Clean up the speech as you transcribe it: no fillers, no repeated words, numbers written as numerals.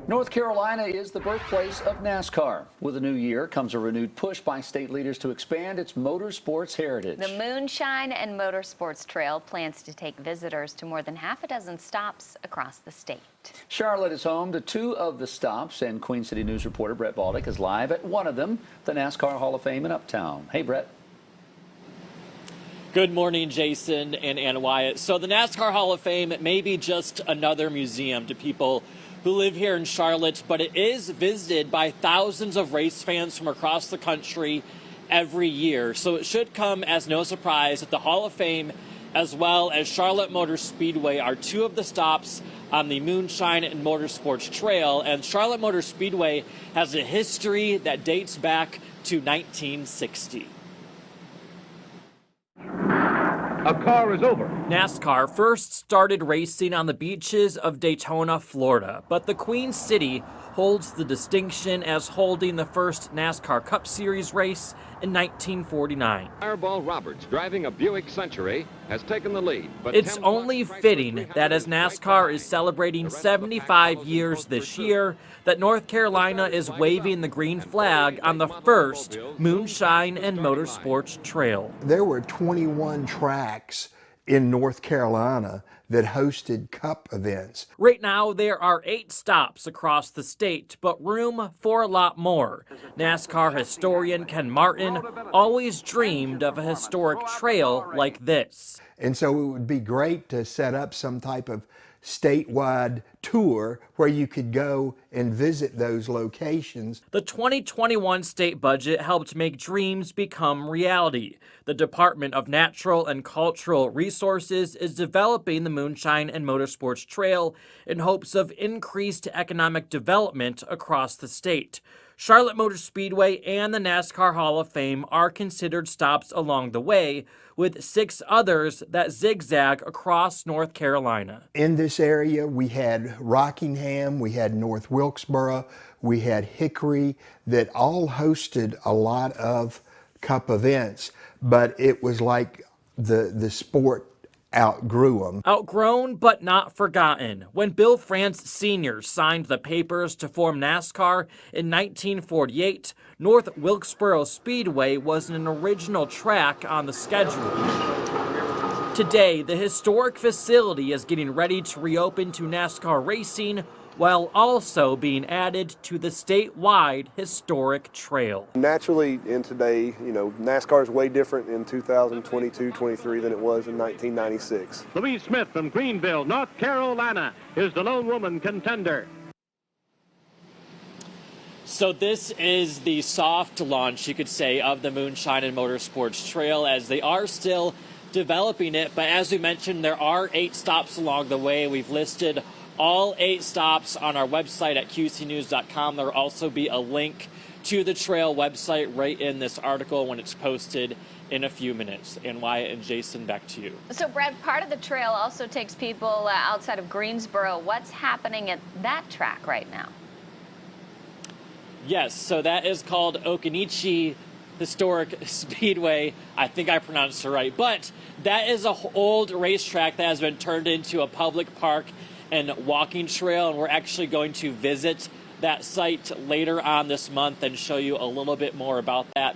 North Carolina is the birthplace of NASCAR. With a new year comes a renewed push by state leaders to expand its motorsports heritage. The Moonshine Motorsports Trail plans to take visitors to more than half a dozen stops across the state. Charlotte is home to two of the stops, and Queen City News reporter Brett Baldick is live at one of them, the NASCAR Hall of Fame in Uptown. Hey, Brett. Good morning, Jason and Wyatt. So the NASCAR Hall of Fame may be just another museum to people who live here in Charlotte, but it is visited by thousands of race fans from across the country every year. So it should come as no surprise that the Hall of Fame as well as Charlotte Motor Speedway are two of the stops on the Moonshine Motorsports Trail. And Charlotte Motor Speedway has a history that dates back to 1960. A car is over. NASCAR first started racing on the beaches of Daytona, Florida, but the Queen City holds the distinction as holding the first NASCAR Cup Series race in 1949. Fireball Roberts, driving a Buick Century, has taken the lead. But it's only fitting that as NASCAR is celebrating 75 years this year, that North Carolina is waving the green flag on the first Moonshine Motorsports Trail. There were 21 tracks in North Carolina that hosted Cup events. Right now, there are 8 stops across the state, but room for a lot more. NASCAR historian Ken Martin always dreamed of a historic trail like this. And so it would be great to set up some type of statewide tour where you could go and visit those locations. The 2021 state budget helped make dreams become reality. The Department of Natural and Cultural Resources is developing the Moonshine Motorsports Trail in hopes of increased economic development across the state. Charlotte Motor Speedway and the NASCAR Hall of Fame are considered stops along the way, with 6 others that zigzag across North Carolina. In this area, we had Rockingham, we had North Wilkesboro, we had Hickory, that all hosted a lot of Cup events, but it was like the sport outgrew them. Outgrown but not forgotten. When Bill France Sr. signed the papers to form NASCAR in 1948, North Wilkesboro Speedway was an original track on the schedule. Today, the historic facility is getting ready to reopen to NASCAR racing while also being added to the statewide historic trail. Naturally, in today, NASCAR is way different in 2022-23 than it was in 1996. Louise Smith from Greenville, North Carolina, is the lone woman contender. So this is the soft launch, you could say, of the Moonshine Motorsports Trail, as they are still developing it. But as we mentioned, there are 8 stops along the way. We've listed all 8 stops on our website at qcnews.com. There will also be a link to the trail website right in this article when it's posted in a few minutes. And Wyatt and Jason, back to you. So, Brad, part of the trail also takes people outside of Greensboro. What's happening at that track right now? Yes, so that is called Okinichi Historic Speedway. I think I pronounced it right. But that is an old racetrack that has been turned into a public park and walking trail, and we're actually going to visit that site later on this month and show you a little bit more about that.